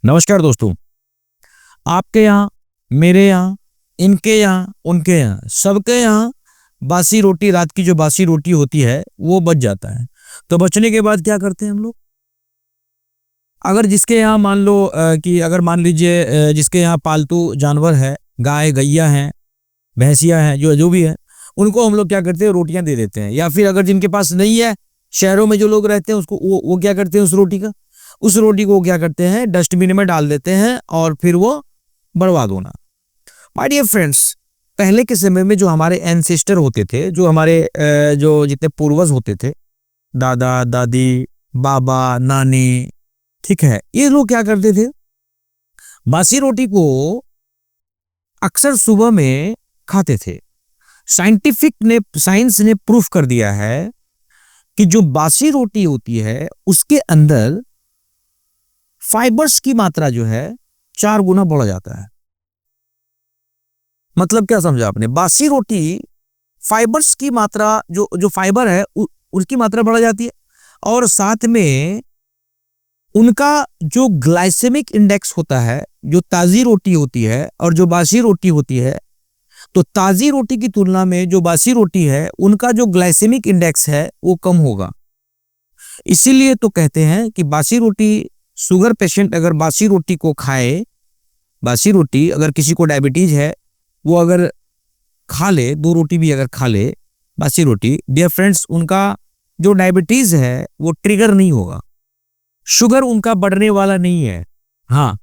नमस्कार दोस्तों। आपके यहाँ, मेरे यहाँ, इनके यहाँ, उनके यहाँ, सबके यहाँ बासी रोटी, रात की जो बासी रोटी होती है वो बच जाता है। तो बचने के बाद क्या करते हैं हम लोग? अगर जिसके यहाँ मान लो कि अगर मान लीजिए जिसके यहाँ पालतू जानवर है, गाय गैया हैं, भैंसिया हैं, जो जो भी है, उनको हम लोग क्या करते हैं, रोटियां दे देते हैं। या फिर अगर जिनके पास नहीं है, शहरों में जो लोग रहते हैं, उसको वो क्या करते हैं, उस रोटी को क्या करते हैं, डस्टबिन में डाल देते हैं और फिर वो बर्बाद होना। माय डियर फ्रेंड्स, पहले के समय में जो हमारे एंसेस्टर होते थे, जो हमारे जो जितने पूर्वज होते थे, दादा दादी, बाबा नानी, ठीक है, ये लोग क्या करते थे, बासी रोटी को अक्सर सुबह में खाते थे। साइंस ने प्रूफ कर दिया है कि जो बासी रोटी होती है उसके अंदर फाइबर्स की मात्रा जो है 4 गुना बढ़ जाता है। मतलब क्या समझा आपने? बासी रोटी फाइबर्स की मात्रा, जो फाइबर है उसकी मात्रा बढ़ जाती है, और साथ में उनका जो ग्लाइसेमिक इंडेक्स होता है, जो ताजी रोटी होती है और जो बासी रोटी होती है, तो ताजी रोटी की तुलना में जो बासी रोटी है उनका जो ग्लाइसेमिक इंडेक्स है वो कम होगा। इसीलिए तो कहते हैं कि बासी रोटी, शुगर पेशेंट अगर बासी रोटी को खाए, बासी रोटी अगर किसी को डायबिटीज है वो अगर खा ले, 2 रोटी भी अगर खा ले बासी रोटी, डियर फ्रेंड्स, उनका जो डायबिटीज है वो ट्रिगर नहीं होगा, शुगर उनका बढ़ने वाला नहीं है। हाँ,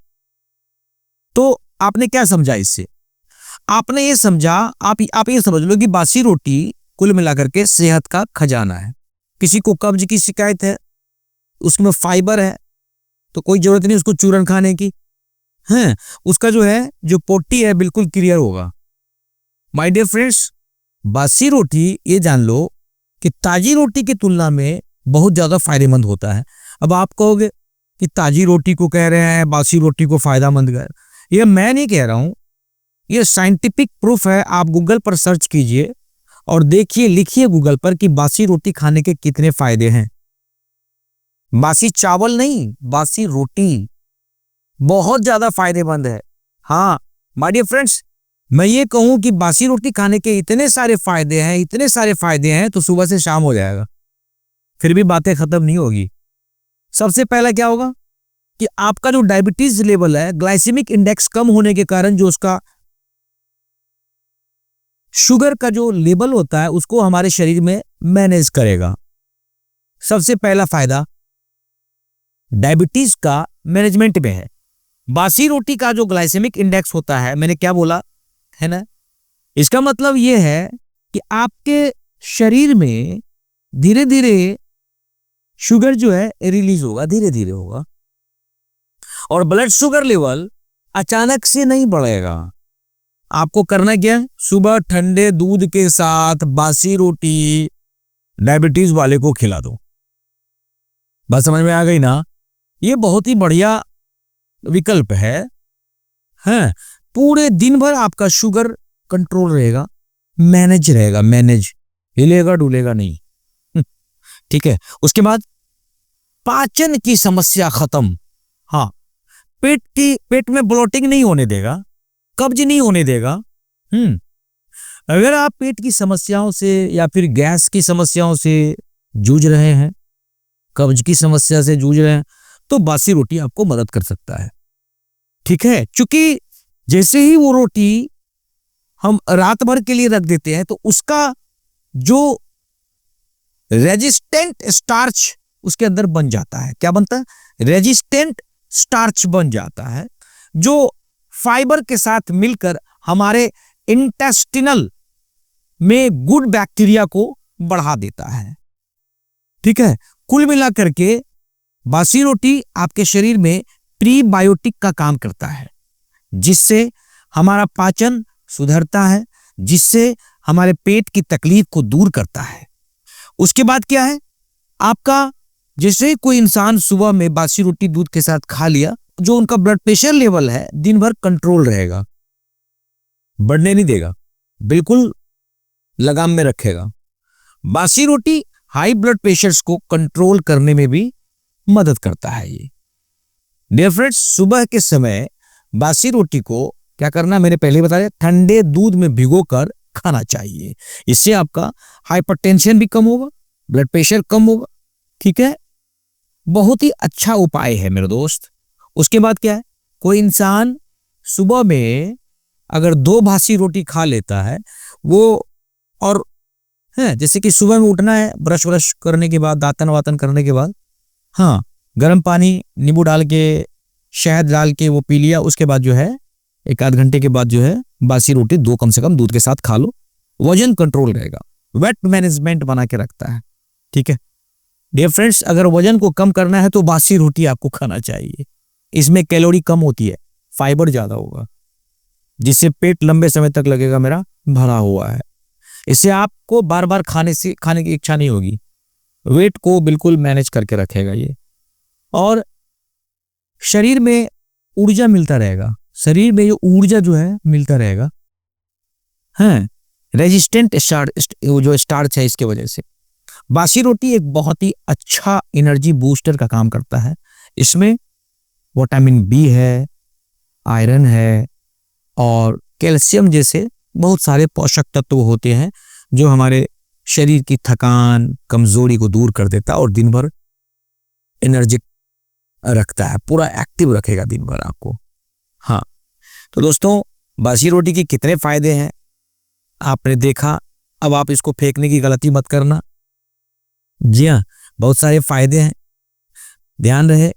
तो आपने क्या समझा इससे? आपने ये समझा, आप ये समझ लो कि बासी रोटी कुल मिलाकर के सेहत का खजाना है। किसी को कब्ज की शिकायत है, उसमें फाइबर है, तो कोई जरूरत नहीं उसको चूरन खाने की है, उसका जो है जो पोटी है बिल्कुल क्लियर होगा। माय डियर फ्रेंड्स, बासी रोटी ये जान लो कि ताजी रोटी की तुलना में बहुत ज्यादा फायदेमंद होता है। अब आप कहोगे कि ताजी रोटी को कह रहे हैं, बासी रोटी को फायदेमंद कह रहे हैं। ये मैं नहीं कह रहा हूं, ये साइंटिफिक प्रूफ है। आप गूगल पर सर्च कीजिए और देखिए, लिखिए गूगल पर कि बासी रोटी खाने के कितने फायदे हैं। बासी चावल नहीं, बासी रोटी बहुत ज्यादा फायदेमंद है। हाँ माय डियर फ्रेंड्स, मैं ये कहूं कि बासी रोटी खाने के इतने सारे फायदे हैं, इतने सारे फायदे हैं, तो सुबह से शाम हो जाएगा, फिर भी बातें खत्म नहीं होगी। सबसे पहला क्या होगा कि आपका जो डायबिटीज लेवल है, ग्लाइसेमिक इंडेक्स कम होने के कारण जो उसका शुगर का जो लेवल होता है उसको हमारे शरीर में मैनेज करेगा। सबसे पहला फायदा डायबिटीज का मैनेजमेंट में है। बासी रोटी का जो ग्लाइसेमिक इंडेक्स होता है, मैंने क्या बोला है ना, इसका मतलब यह है कि आपके शरीर में धीरे धीरे शुगर जो है रिलीज होगा, धीरे धीरे होगा, और ब्लड शुगर लेवल अचानक से नहीं बढ़ेगा। आपको करना क्या है, सुबह ठंडे दूध के साथ बासी रोटी डायबिटीज वाले को खिला दो। बात समझ में आ गई ना? ये बहुत ही बढ़िया विकल्प है। हाँ, पूरे दिन भर आपका शुगर कंट्रोल रहेगा, मैनेज रहेगा, मैनेज, हिलेगा डुलेगा नहीं। ठीक है। उसके बाद पाचन की समस्या खत्म। हाँ, पेट में ब्लोटिंग नहीं होने देगा, कब्ज नहीं होने देगा। अगर आप पेट की समस्याओं से या फिर गैस की समस्याओं से जूझ रहे हैं, कब्ज की समस्या से जूझ रहे हैं, तो बासी रोटी आपको मदद कर सकता है। ठीक है, क्योंकि जैसे ही वो रोटी हम रात भर के लिए रख देते हैं तो उसका जो रेजिस्टेंट स्टार्च उसके अंदर बन जाता है। क्या बनता है? रेजिस्टेंट स्टार्च बन जाता है, जो फाइबर के साथ मिलकर हमारे इंटेस्टिनल में गुड बैक्टीरिया को बढ़ा देता है। ठीक है, कुल मिलाकर के बासी रोटी आपके शरीर में प्रीबायोटिक का काम करता है, जिससे हमारा पाचन सुधरता है, जिससे हमारे पेट की तकलीफ को दूर करता है। उसके बाद क्या है, आपका जैसे कोई इंसान सुबह में बासी रोटी दूध के साथ खा लिया, जो उनका ब्लड प्रेशर लेवल है दिन भर कंट्रोल रहेगा, बढ़ने नहीं देगा, बिल्कुल लगाम में रखेगा। बासी रोटी हाई ब्लड प्रेशर को कंट्रोल करने में भी मदद करता है। ये डियर फ्रेंड्स, सुबह के समय बासी रोटी को क्या करना, मैंने पहले बताया, ठंडे दूध में भिगोकर खाना चाहिए। इससे आपका हाइपरटेंशन भी कम होगा, ब्लड प्रेशर कम होगा। ठीक है, बहुत ही अच्छा उपाय है मेरे दोस्त। उसके बाद क्या है, कोई इंसान सुबह में अगर 2 बासी रोटी खा लेता है वो, और है जैसे कि सुबह में उठना है, ब्रश व्रश करने के बाद, दातन वातन करने के बाद, हाँ, गर्म पानी नींबू डाल के, शहद डाल के वो पी लिया। उसके बाद जो है 1 आध घंटे के बाद जो है बासी रोटी 2 कम से कम दूध के साथ खा लो, वजन कंट्रोल रहेगा, वेट मैनेजमेंट बना के रखता है। ठीक है डियर फ्रेंड्स, अगर वजन को कम करना है तो बासी रोटी आपको खाना चाहिए। इसमें कैलोरी कम होती है, फाइबर ज्यादा होगा, जिससे पेट लंबे समय तक लगेगा मेरा भरा हुआ है। इससे आपको बार बार खाने की इच्छा नहीं होगी, वेट को बिल्कुल मैनेज करके रखेगा ये, और शरीर में ऊर्जा मिलता रहेगा, शरीर में जो ऊर्जा जो है मिलता रहेगा, हैं रेजिस्टेंट जो स्टार्च है, इसके वजह से बासी रोटी एक बहुत ही अच्छा एनर्जी बूस्टर का काम करता है। इसमें विटामिन बी है, आयरन है और कैल्शियम जैसे बहुत सारे पोषक तत्व होते हैं जो हमारे शरीर की थकान, कमजोरी को दूर कर देता है और दिन भर एनर्जी रखता है, पूरा एक्टिव रखेगा दिन भर आपको। हाँ, तो दोस्तों, बासी रोटी के कितने फायदे हैं आपने देखा। अब आप इसको फेंकने की गलती मत करना। जी हाँ, बहुत सारे फायदे हैं। ध्यान रहे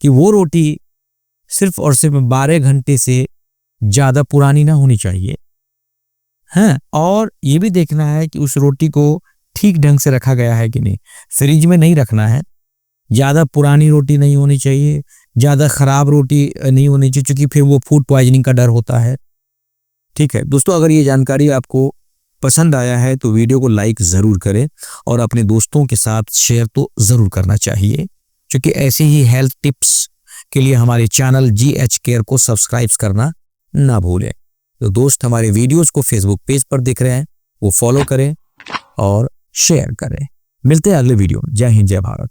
कि वो रोटी सिर्फ और सिर्फ 12 घंटे से ज्यादा पुरानी ना होनी चाहिए, हैं, और ये भी देखना है कि उस रोटी को ठीक ढंग से रखा गया है कि नहीं, फ्रिज में नहीं रखना है। ज्यादा पुरानी रोटी नहीं होनी चाहिए, ज्यादा खराब रोटी नहीं होनी चाहिए, क्योंकि फिर वो फूड पॉइजनिंग का डर होता है। ठीक है दोस्तों, अगर ये जानकारी आपको पसंद आया है तो वीडियो को लाइक जरूर करें और अपने दोस्तों के साथ शेयर तो जरूर करना चाहिए, क्योंकि ऐसे ही हेल्थ टिप्स के लिए हमारे चैनल GH केयर को सब्सक्राइब करना ना भूलें। तो दोस्त, हमारे वीडियोस को फेसबुक पेज पर देख रहे हैं वो फॉलो करें और शेयर करें। मिलते हैं अगले वीडियो में। जय हिंद, जय भारत।